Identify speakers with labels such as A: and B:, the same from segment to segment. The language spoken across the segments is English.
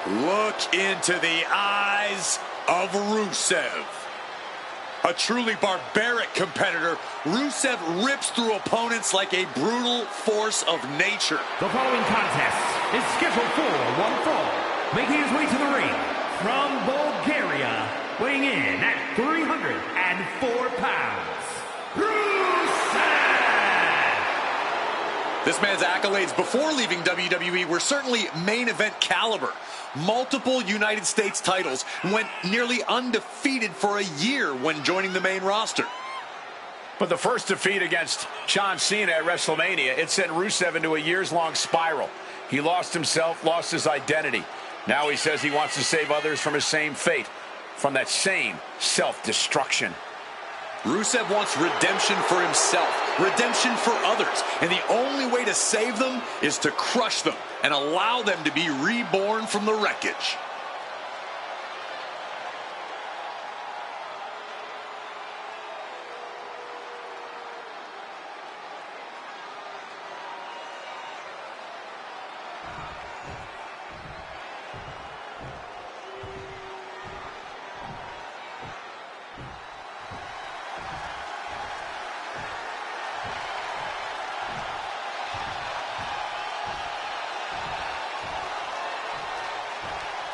A: Look into the eyes of Rusev. A truly barbaric competitor, Rusev rips through opponents like a brutal force of nature.
B: The following contest is scheduled for one fall. Making his way to the ring from Bulgaria, weighing in at 304 pounds, Rusev!
A: This man's accolades before leaving WWE were certainly main event caliber. Multiple United States titles, went nearly undefeated for a year when joining the main roster.
C: But the first defeat against John Cena at WrestleMania, it sent Rusev into a years-long spiral. He lost himself, lost his identity. Now he says he wants to save others from his same fate, from that same self-destruction.
A: Rusev wants redemption for himself, redemption for others, and the only way to save them is to crush them and allow them to be reborn from the wreckage.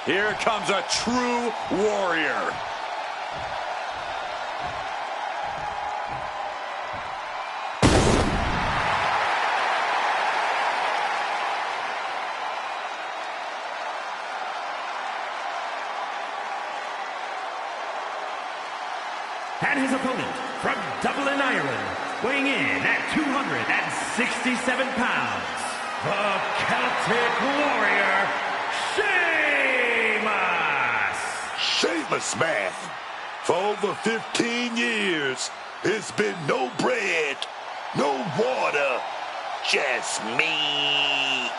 A: Here comes a true warrior.
B: And his opponent from Dublin, Ireland, weighing in at 267 pounds, the Celtic Warrior,
D: Sheamus, man. For over 15 years, it's been no bread, no water, just meat.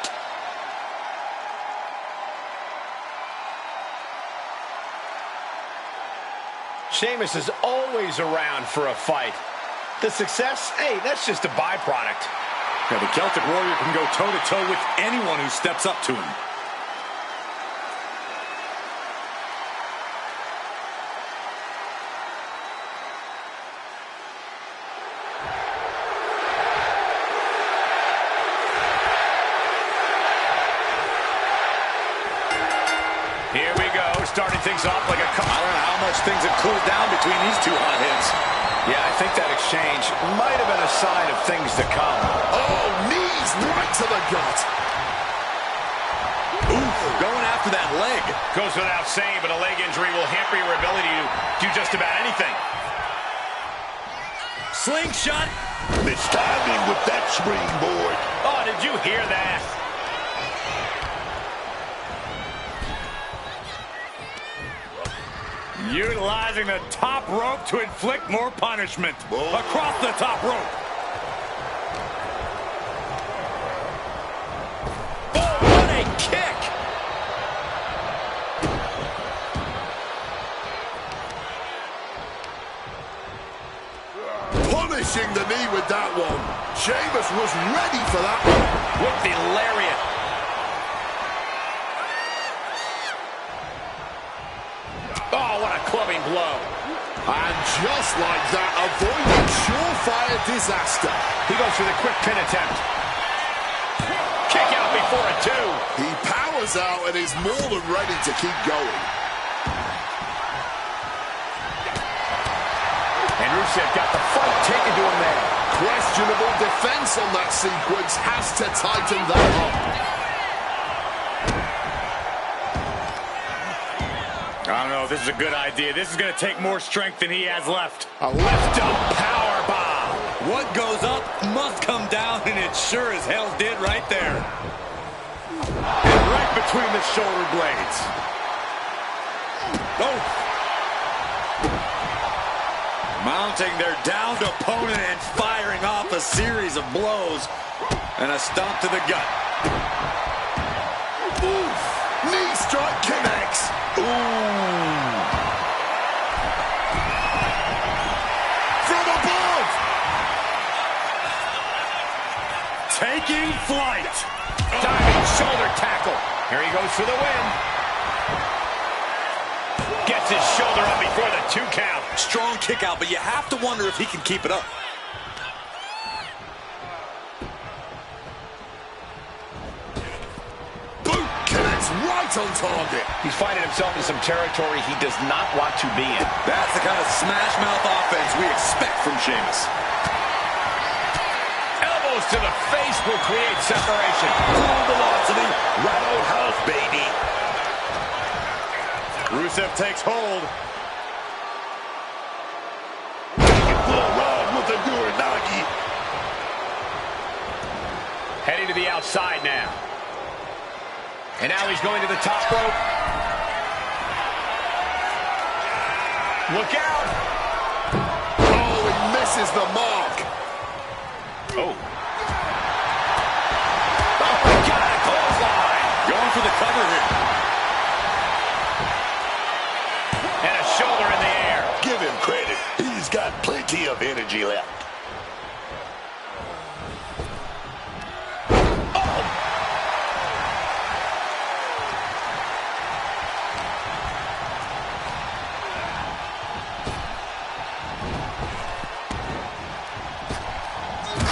C: Sheamus is always around for a fight. The success, hey, that's just a byproduct.
A: Yeah, the Celtic Warrior can go toe-to-toe with anyone who steps up to him.
C: Here we go, starting things off like a
A: I don't know how much things have cooled down between these two hotheads.
C: Yeah, I think that exchange might have been a sign of things to come.
D: Oh, knees right to the gut.
A: Oof, going after that leg.
C: Goes without saying, but a leg injury will hamper your ability to do just about anything.
A: Slingshot.
D: Mistiming with that springboard.
C: Oh, did you hear that?
A: Utilizing the top rope to inflict more punishment. Across the top rope. Oh, what a kick!
D: Punishing the knee with that one. Sheamus was ready for that one.
C: With the lariat. Oh, what a clubbing blow.
D: And just like that, avoiding surefire disaster.
C: He goes for the quick pin attempt. Kick out before a two.
D: He powers out and is more than ready to keep going.
C: And Rusev got the fight taken to him there.
D: Questionable defense on that sequence, has to tighten that up.
A: I don't know if this is a good idea. This is going to take more strength than he has left.
C: A lift-up powerbomb.
A: What goes up must come down, and it sure as hell did right there. And right between the shoulder blades. Oh. Mounting their downed opponent and firing off a series of blows. And a stomp to the gut.
D: Oof. Knee strike connects. Ooh. From above.
A: Taking flight.
C: Diving shoulder tackle. Here he goes for the win. Gets his shoulder up before the 2 count.
A: Strong kick out, but you have to wonder if he can keep it up.
D: Boot connects right on target.
C: He's finding himself in some territory he does not want to be in.
A: That's the kind of smash mouth offense we expect from Sheamus.
C: Elbows to the face will create separation.
D: Full velocity, roundhouse, baby.
A: Rusev takes hold.
D: Taking full ride with the Uranagi.
C: Heading to the outside now. And now he's going to the top rope. Look out!
D: Oh, he misses the mark.
C: Oh. Oh, my God, a clothesline.
A: Going for the cover here.
C: And a shoulder in the air.
D: Give him credit. He's got plenty of energy left.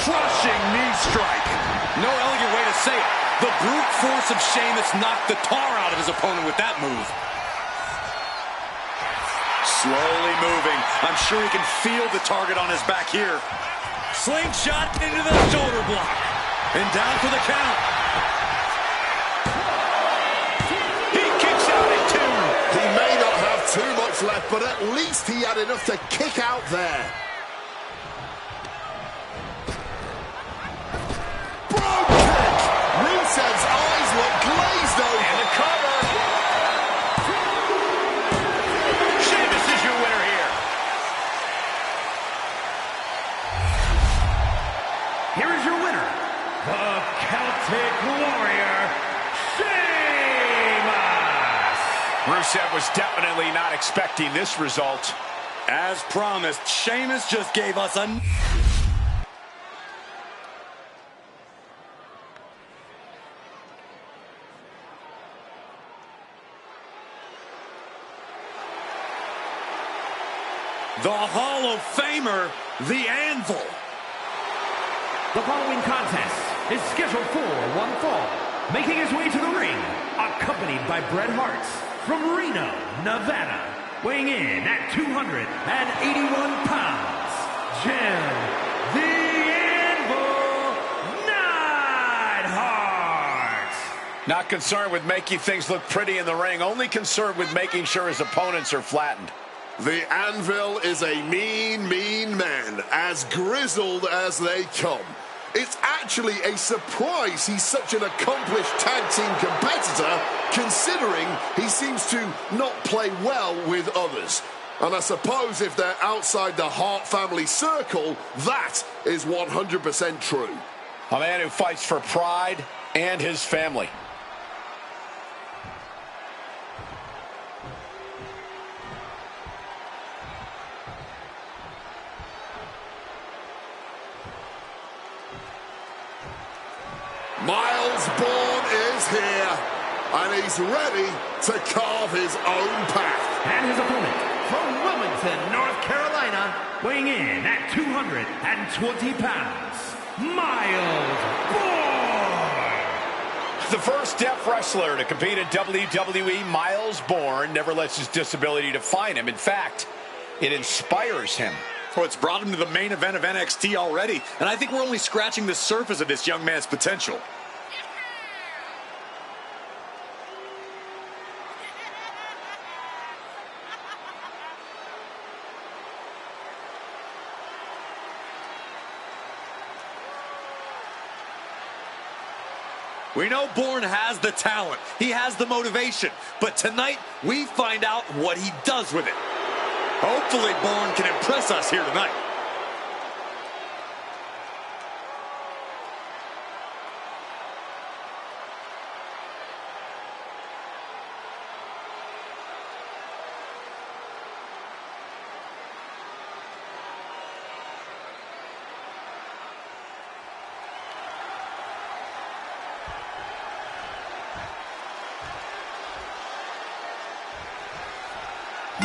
A: Crushing knee strike. No elegant way to say it. The brute force of Sheamus knocked the tar out of his opponent with that move. Slowly moving. I'm sure he can feel the target on his back here. Slingshot into the shoulder block. And down for the count.
C: He kicks out at 2.
D: He may not have too much left, but at least he had enough to kick out there. Brogue kick! Rusev's eyes look glazed over.
C: And the cover. Sheamus is your winner here.
B: Here is your winner, the Celtic Warrior, Sheamus!
C: Rusev was definitely not expecting this result.
A: As promised, Sheamus just gave us a... The Hall of Famer, the Anvil.
B: The following contest is scheduled for one fall. Making his way to the ring, accompanied by Bret Hart from Reno, Nevada. Weighing in at 281 pounds, Jim the Anvil Neidhart.
C: Not concerned with making things look pretty in the ring, only concerned with making sure his opponents are flattened.
D: The Anvil is a mean, mean man, as grizzled as they come. It's actually a surprise he's such an accomplished tag team competitor, considering he seems to not play well with others. And I suppose if they're outside the Hart family circle, that is 100% true.
C: A man who fights for pride and his family.
D: Miles Bourne is here, and he's ready to carve his own path.
B: And his opponent from Wilmington, North Carolina, weighing in at 220 pounds, Miles Bourne.
C: The first deaf wrestler to compete in WWE, Miles Bourne, never lets his disability define him. In fact, it inspires him.
A: Oh, it's brought him to the main event of NXT already, and I think we're only scratching the surface of this young man's potential. We know Bourne has the talent, he has the motivation, but tonight we find out what he does with it. Hopefully Bourne can impress us here tonight.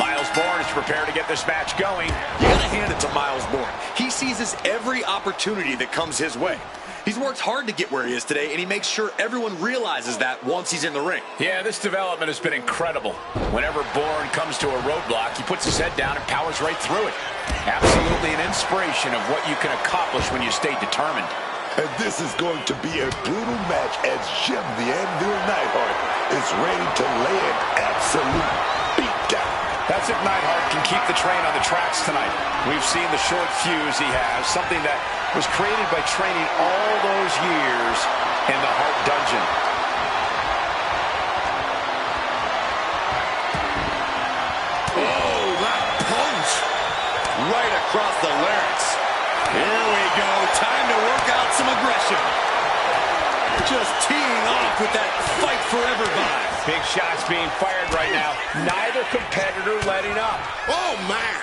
C: Miles Bourne is prepared to get this match going.
A: You gotta hand it to Miles Bourne. He seizes every opportunity that comes his way. He's worked hard to get where he is today, and he makes sure everyone realizes that once he's in the ring.
C: Yeah, this development has been incredible. Whenever Bourne comes to a roadblock, he puts his head down and powers right through it. Absolutely an inspiration of what you can accomplish when you stay determined.
E: And this is going to be a brutal match as Jim the Anvil Neidhart is ready to lay an absolute beatdown.
C: That's if Neidhart can keep the train on the tracks tonight. We've seen the short fuse he has, something that was created by training all those years in the Hart Dungeon.
A: Oh, that punch! Right across the larynx. Here we go. Time to work out some aggression. Just teeing off with that fight forever vibe.
C: Big shots being fired right now. Neither competitor letting up.
D: Oh, man.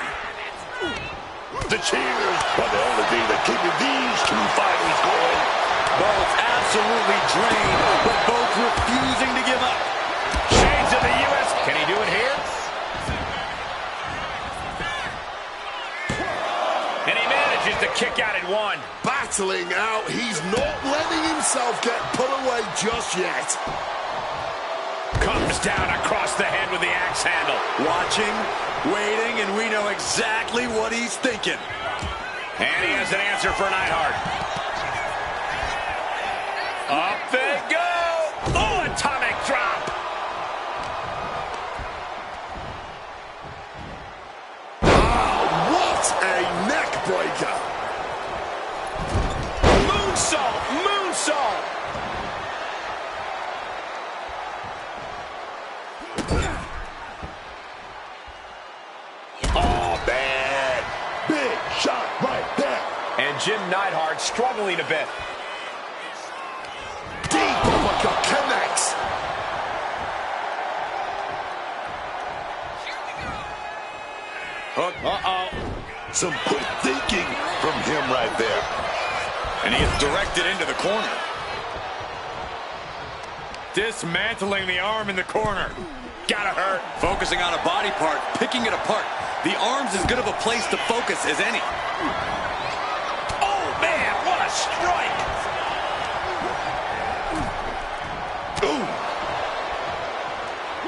E: The cheers are the only thing that keeping these two fighters going.
A: Both absolutely drained, but both refusing to give up.
C: Shades of the U.S. Can he do it here? And he manages to kick out at one.
D: Battling out. He's not letting himself get put away just yet.
C: Comes down across the head with the axe handle.
A: Watching, waiting, and we know exactly what he's thinking.
C: And he has an answer for Neidhart. Up they go. Oh, atomic drop.
D: What a neck breaker.
C: Moonsault, moonsault.
E: Oh, man. Big shot right there.
C: And Jim Neidhart struggling a bit.
D: Deep uppercut connects.
A: Hook. Uh-oh.
E: Some quick thinking from him right there.
A: And he is directed into the corner.
B: Dismantling the arm in the corner.
A: Gotta hurt. Focusing on a body part, picking it apart. The arm's as good of a place to focus as any.
C: Oh, man, what a strike.
E: Ooh.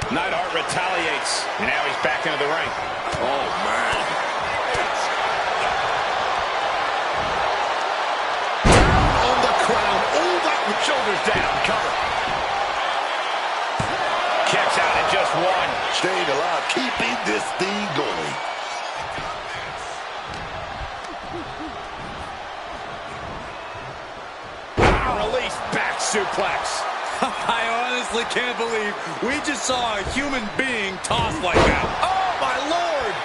C: Neidhart retaliates, and now he's back into the ring.
D: Oh, man. Down on the crown. All that with
C: Shoulders down, cover. Kicks out at just one.
E: Staying alive, keeping this thing going.
C: Release back suplex.
A: I honestly can't believe we just saw a human being tossed like that.
C: Oh, my Lord.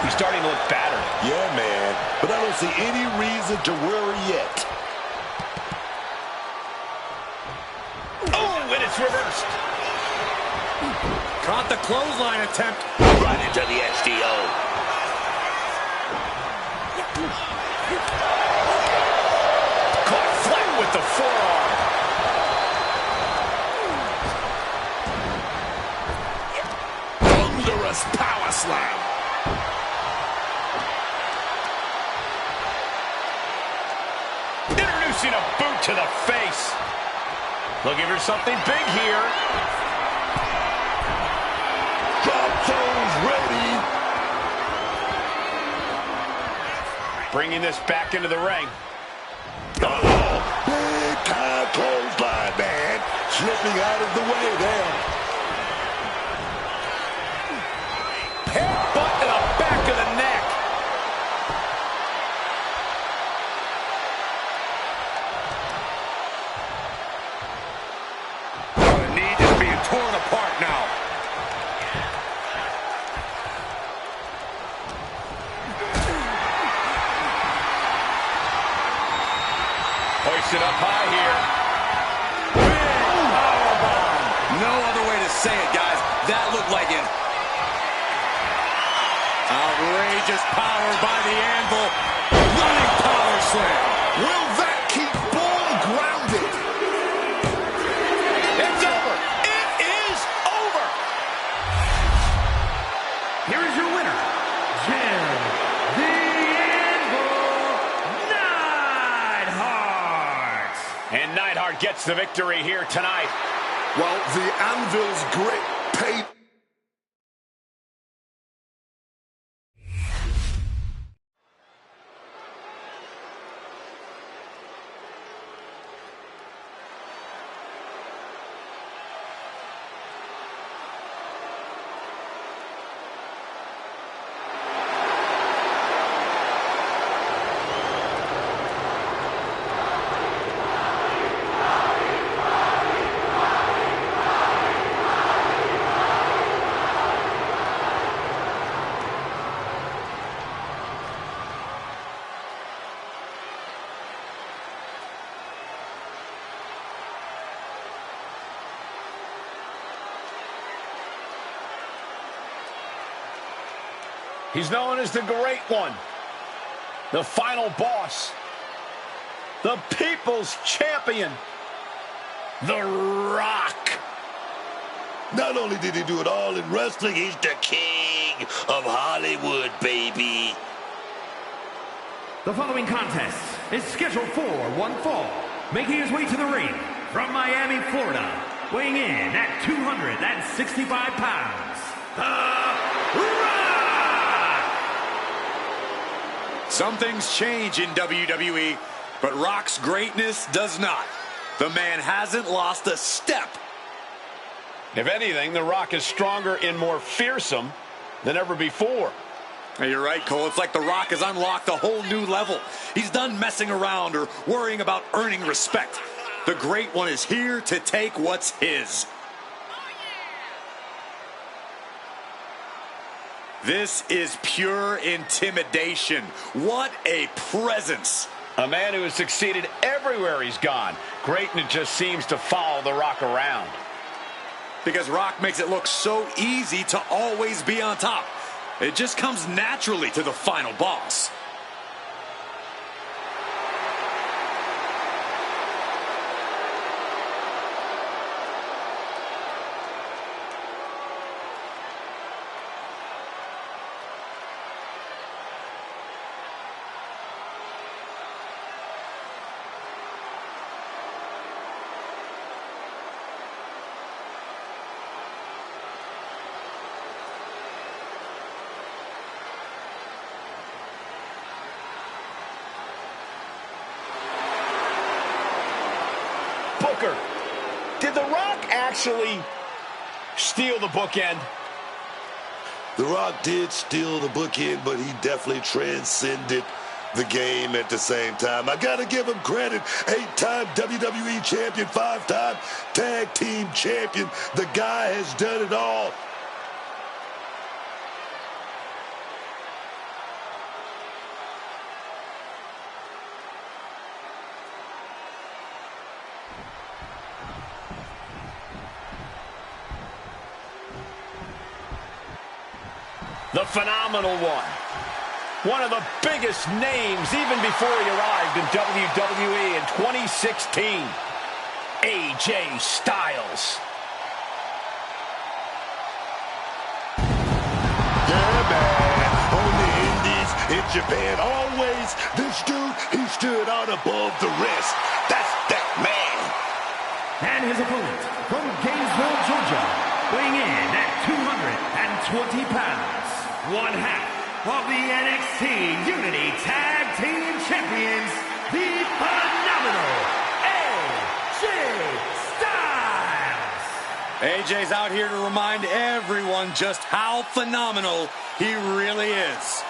C: He's starting to look battered.
E: Yeah, man. But I don't see any reason to worry yet.
C: Oh, and it's reversed.
A: Caught the clothesline attempt.
E: Right into the STO.
C: Caught flat with the forearm.
D: thunderous power slam.
C: Introducing a boot to the face. Looking for something big here.
E: Drop zone's ready.
C: Bringing this back into the ring.
E: Oh, big time clothesline, man. Slipping out of the way there.
C: Headbutt to the back of the neck.
A: The knee is being torn apart now.
C: Hoisted up high here.
A: Big powerbomb. No other way to say it, guys. That looked like it. Outrageous power by the Anvil. Running power slam.
D: Will that keep Bourne grounded?
C: Neidhart gets the victory here tonight.
D: Well, the Anvil's grit paid.
C: He's known as the Great One, the Final Boss, the People's Champion, The Rock.
E: Not only did he do it all in wrestling, he's the king of Hollywood, baby.
B: The following contest is scheduled for one fall, making his way to the ring from Miami, Florida, weighing in at 265 pounds, The Rock!
A: Some things change in WWE, but Rock's greatness does not. The man hasn't lost a step.
C: If anything, The Rock is stronger and more fearsome than ever before.
A: Hey, you're right, Cole. It's like The Rock has unlocked a whole new level. He's done messing around or worrying about earning respect. The Great One is here to take what's his. This is pure intimidation. What a presence.
C: A man who has succeeded everywhere he's gone. Greatness just seems to follow The Rock around.
A: Because Rock makes it look so easy to always be on top. It just comes naturally to the final boss.
C: Booker, did The Rock actually steal the bookend?
E: The Rock did steal the bookend, but he definitely transcended the game at the same time. I gotta give him credit. 8-time WWE champion, 5-time tag team champion. The guy has done it all.
C: The Phenomenal One of the biggest names even before he arrived in WWE in 2016, AJ Styles.
E: Yeah, man. On the Indies, in Japan, always this dude, he stood out above the rest. That's that man.
B: And his opponent from Gainesville, Georgia, weighing in at 220 pounds, one half of the NXT Unity Tag Team Champions, the phenomenal AJ Styles.
A: AJ's out here to remind everyone just how phenomenal he really is.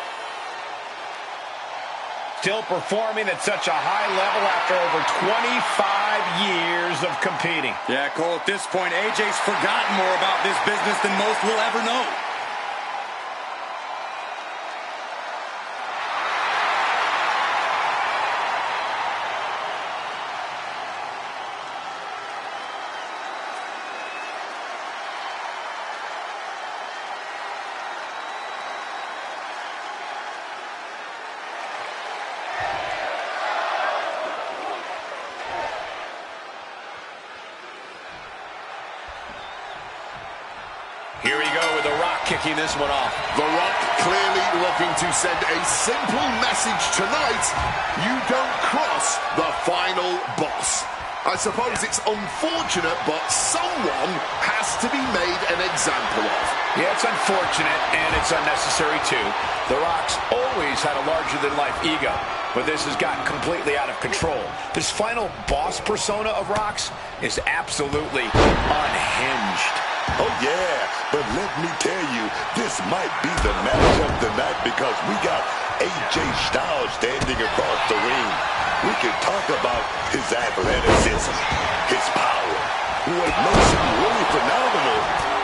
C: Still performing at such a high level after over 25 years of competing.
A: Yeah, Cole, at this point, AJ's forgotten more about this business than most will ever know.
C: Here we go with The Rock kicking this one off.
D: The Rock clearly looking to send a simple message tonight. You don't cross the final boss. I suppose it's unfortunate, but someone has to be made an example of.
C: Yeah, it's unfortunate, and it's unnecessary, too. The Rock's always had a larger-than-life ego, but this has gotten completely out of control. This final boss persona of Rock's is absolutely unhinged.
E: Oh, yeah, but let me tell you, this might be the match of the night because we got AJ Styles standing across the ring. We can talk about his athleticism, his power. What makes him really phenomenal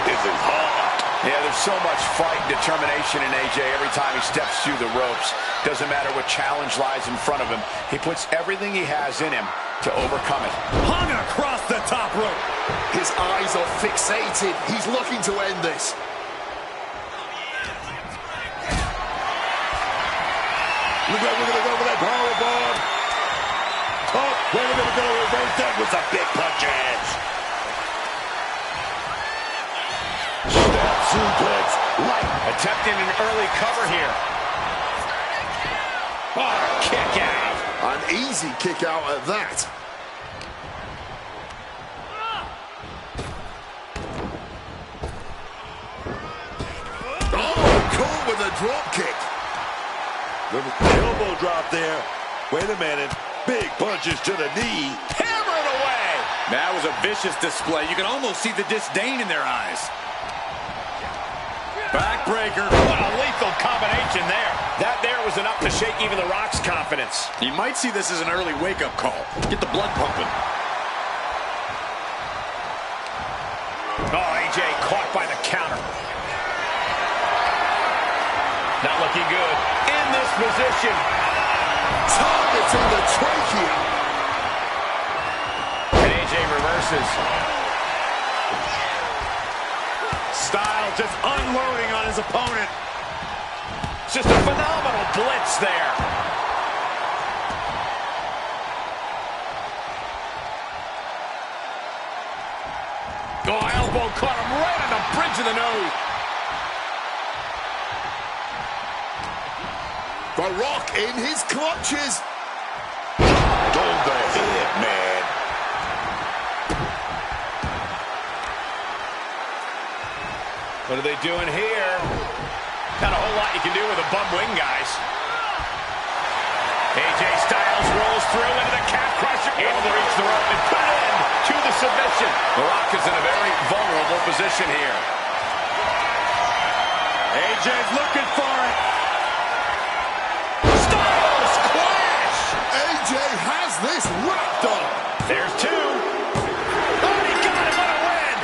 E: is his heart.
C: Yeah, there's so much fight and determination in AJ every time he steps through the ropes. Doesn't matter what challenge lies in front of him. He puts everything he has in him to overcome it.
A: Hung across the top rope.
D: His eyes are fixated. He's looking to end this.
E: Look like we're going to go for that powerbomb. Oh, wait a minute, going to reverse that with some big punches. Snap suplex, light.
C: Attempting an early cover here. Oh, kick out.
D: An easy kick out at that. Oh, caught with a drop kick.
E: Little elbow drop there. Wait a minute. Big punches to the knee.
C: Hammered away.
A: That was a vicious display. You can almost see the disdain in their eyes. Backbreaker.
C: What a lethal combination there. That there was enough to shake even the Rock's confidence.
A: You might see this as an early wake-up call. Get the blood pumping.
C: Oh, AJ caught by the counter. Not looking good. In this position.
D: Targeting the trachea.
C: And AJ reverses.
A: Styles just unloading on his opponent.
C: Just a phenomenal blitz there. Oh, elbow caught him right on the bridge of the nose.
D: The Rock in his clutches.
E: Go the head, man.
C: What are they doing here? Not a whole lot you can do with a bum wing, guys. AJ Styles rolls through into the calf crusher. Able to reach the rope and put an end to the submission. The Rock is in a very vulnerable position here.
A: AJ's looking for it.
C: Styles clash!
D: AJ has this wrapped up.
C: There's two. Oh, he got it. What a win!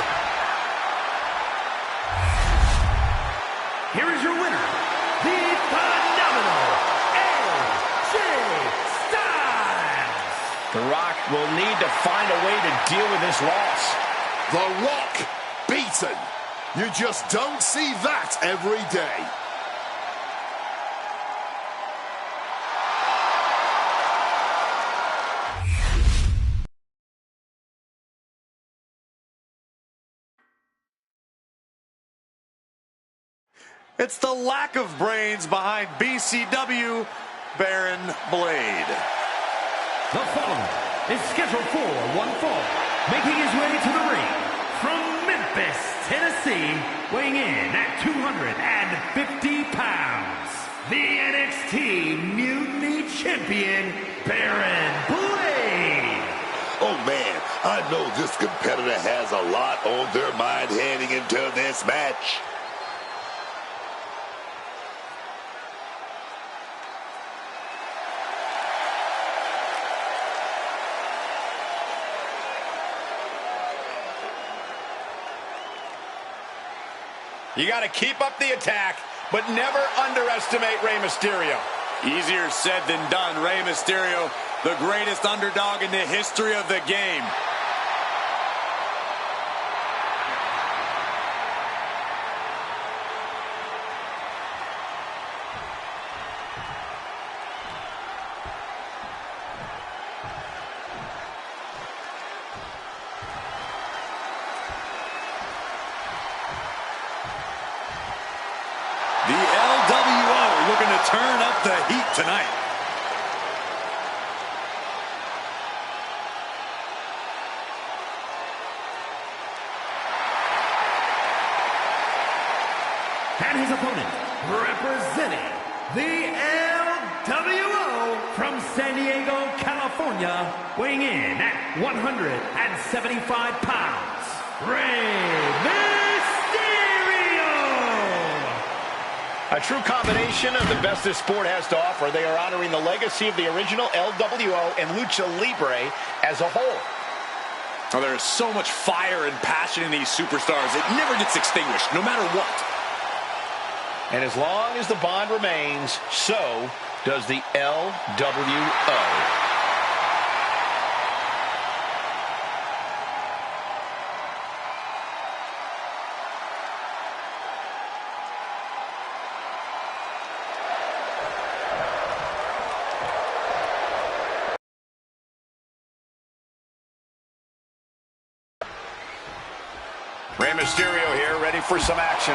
B: Here is your winner, the phenomenal AJ Styles.
C: The Rock will need to find a way to deal with this loss.
D: The Rock beaten. You just don't see that every day.
A: It's the lack of brains behind BCW Baron Blade.
B: The following is scheduled for one fall, making his way to the ring from Memphis, Tennessee, weighing in at 250 pounds, the NXT Mutiny Champion, Baron Blade.
E: Oh, man, I know this competitor has a lot on their mind heading into this match.
C: You got to keep up the attack, but never underestimate Rey Mysterio.
A: Easier said than done. Rey Mysterio, the greatest underdog in the history of the game. The LWO looking to turn up the heat tonight.
B: And his opponent, representing the LWO from San Diego, California, weighing in at 175 pounds, Rey Mysterio!
C: A true combination of the best this sport has to offer. They are honoring the legacy of the original LWO and Lucha Libre as a whole.
A: Oh, there's so much fire and passion in these superstars. It never gets extinguished, no matter what.
C: And as long as the bond remains, so does the LWO. Rey Mysterio here, ready for some action.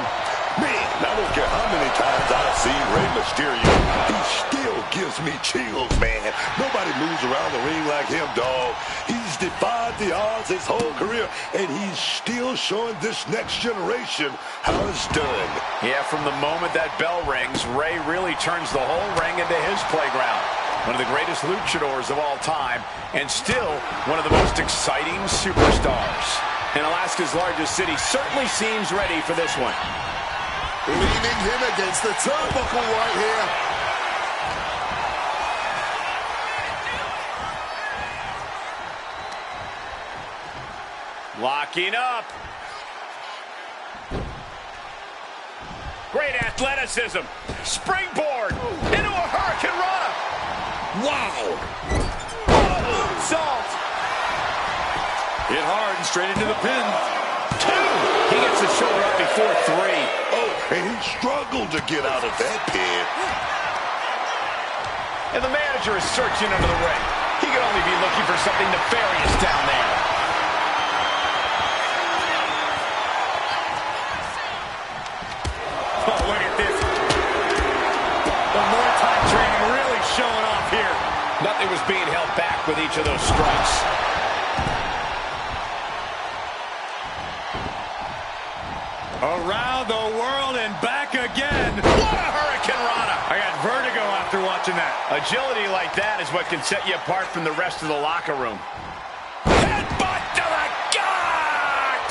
E: Man, I don't care how many times I've seen Rey Mysterio, he still gives me chills, man. Nobody moves around the ring like him, dog. He's defied the odds his whole career, and he's still showing this next generation how it's done.
C: Yeah, from the moment that bell rings, Rey really turns the whole ring into his playground. One of the greatest luchadors of all time, and still one of the most exciting superstars. And Alaska's largest city certainly seems ready for this one.
D: Leaning him against the turnbuckle right here.
C: Locking up. Great athleticism. Springboard into a Hurricane Rana.
A: Wow!
C: Salt.
A: Hit hard and straight into the pin.
C: 2. He gets the shoulder up before 3.
E: Oh, and he struggled to get out of that pin.
C: And the manager is searching under the ring. He could only be looking for something nefarious down there.
A: Oh, look at this. The more time training really showing off here.
C: Nothing was being held back with each of those strikes.
A: Around the world and back again.
C: What a Hurricane Rana!
A: I got vertigo after watching that.
C: Agility like that is what can set you apart from the rest of the locker room.
A: Headbutt to the gut!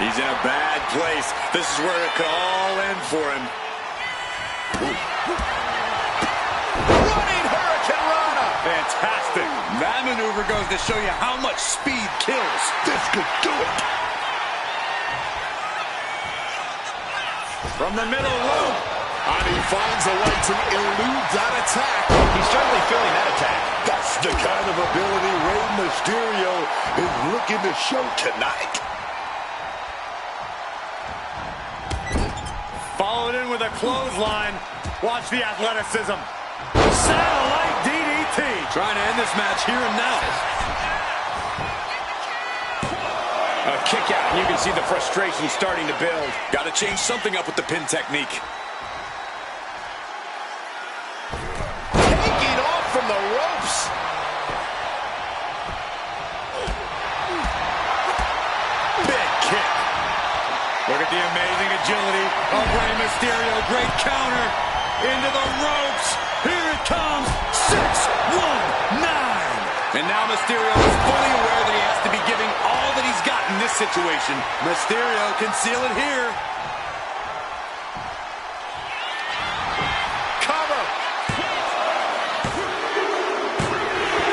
A: He's in a bad place. This is where it could all end for him.
C: Running Hurricane Rana!
A: Fantastic. That maneuver goes to show you how much speed kills.
E: This could do it.
A: From the middle rope.
D: And he finds a way to elude that attack.
C: He's certainly feeling that attack.
E: That's the kind of ability Rey Mysterio is looking to show tonight.
A: Followed in with a clothesline. Watch the athleticism. Satellite DDT. Trying to end this match here and now.
C: A kick out, and you can see the frustration starting to build.
A: Got to change something up with the pin technique.
C: Taking off from the ropes.
A: Big kick. Look at the amazing agility of Rey Mysterio. Great counter into the ropes. Here it comes. 6-1-9. And now Mysterio is fully aware that he has to be giving all that he's got in this situation. Mysterio can seal it here.
C: Cover.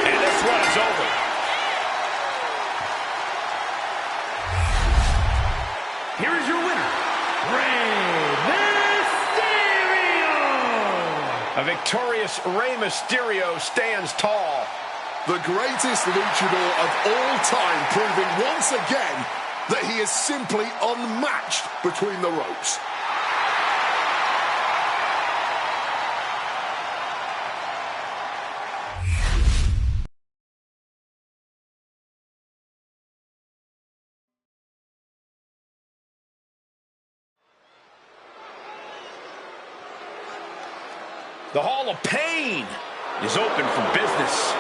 C: And this one is over.
B: Here is your winner, Rey Mysterio!
C: A victorious Rey Mysterio stands tall.
D: The greatest luchador of all time, proving once again that he is simply unmatched between the ropes.
C: The Hall of Pain is open for business.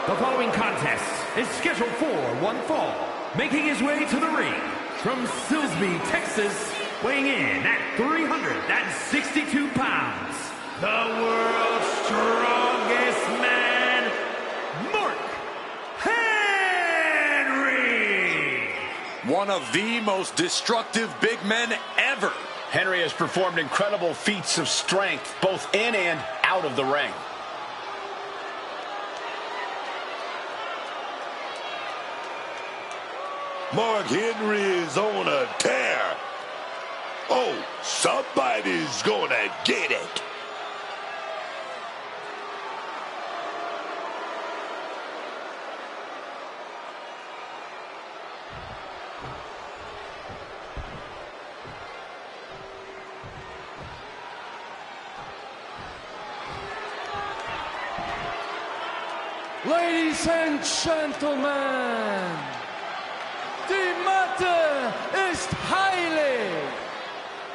B: The following contest is scheduled for one fall. Making his way to the ring from Silsbee, Texas, weighing in at 362 pounds, the world's strongest man, Mark Henry.
A: One of the most destructive big men ever.
C: Henry has performed incredible feats of strength, both in and out of the ring.
E: Mark Henry is on a tear. Oh, somebody's gonna get it.
F: Ladies and gentlemen, the matter is highly.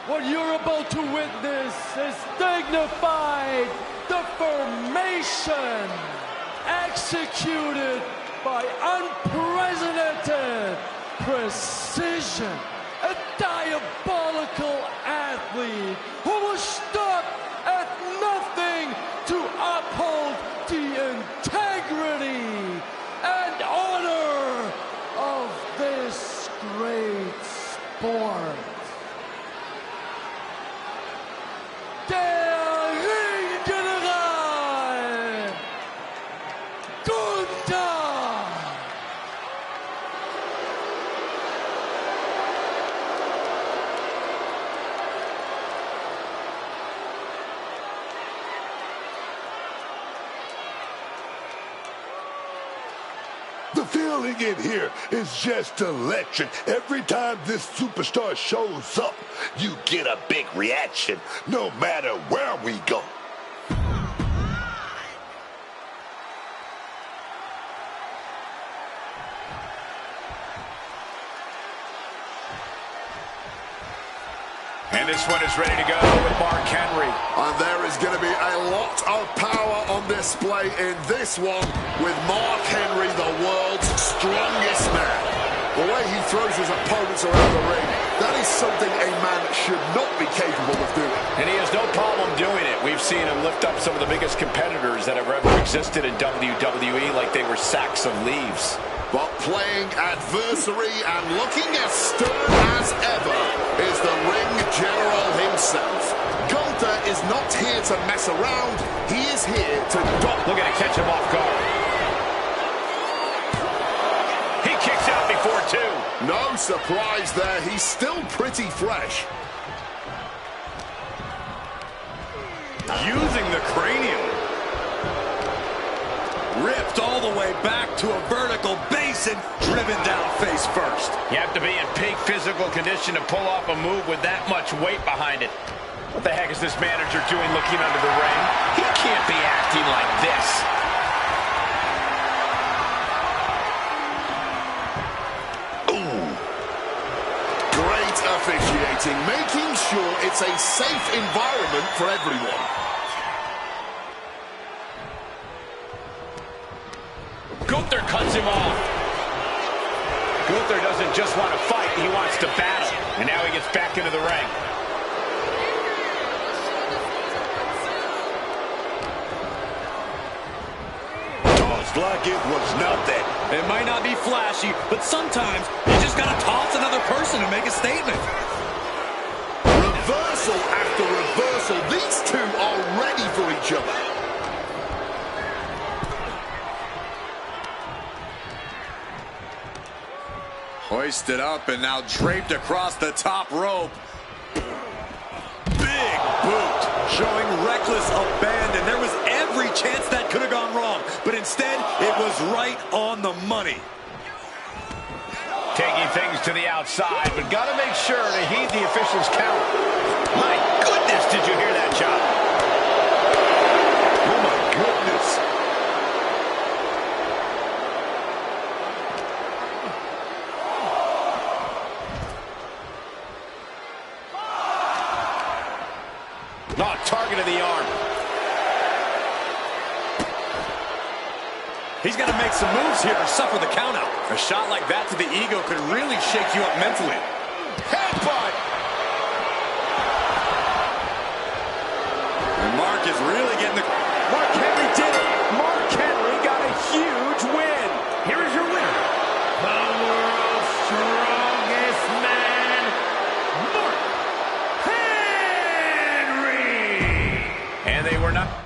F: What you're about to witness is dignified deformation executed by unprecedented precision. A diabolical athlete who was stuck at nothing to uphold the integrity and honor of this great sport. Der Ringgeneral Gunther.
E: The feeling in here is just electric. Every time this superstar shows up, you get a big reaction, no matter where we go.
C: And this one is ready to go with Mark Henry.
D: And there is going to be a lot of power on display in this one with Mark Henry, the world's strongest man. The way he throws his opponents around the ring, that is something a man should not be capable of doing.
C: And he has no problem doing it. We've seen him lift up some of the biggest competitors that have ever existed in WWE like they were sacks of leaves.
D: But playing adversary and looking as stern as ever is the ring general himself. Gunther is not here to mess around. He is here to
C: Look at it, catch him off guard. He kicks out before two.
D: No surprise there. He's still pretty fresh.
A: Using the cranium. Ripped all the way back to a vertical base and driven down face first.
C: You have to be in peak physical condition to pull off a move with that much weight behind it. What the heck is this manager doing looking under the ring? He can't be acting like this.
D: Ooh. Great officiating, making sure it's a safe environment for everyone.
C: Gunther cuts him off. Gunther doesn't just want to fight, he wants to battle. And now he gets back into the ring.
E: Tossed like it was nothing.
A: It might not be flashy, but sometimes you just gotta toss another person to make a statement.
D: Reversal after reversal. These two are ready for each other.
A: Hoisted up and now draped across the top rope. Big boot, showing reckless abandon. There was every chance that could have gone wrong, but instead it was right on the money.
C: Taking things to the outside, but got to make sure to heed the official's count. My goodness, did you hear that, John?
E: Oh, my goodness.
C: Not targeting the arm.
A: He's got to make some moves here or suffer the count out. A shot like that to the ego could really shake you up mentally.
C: And they were not.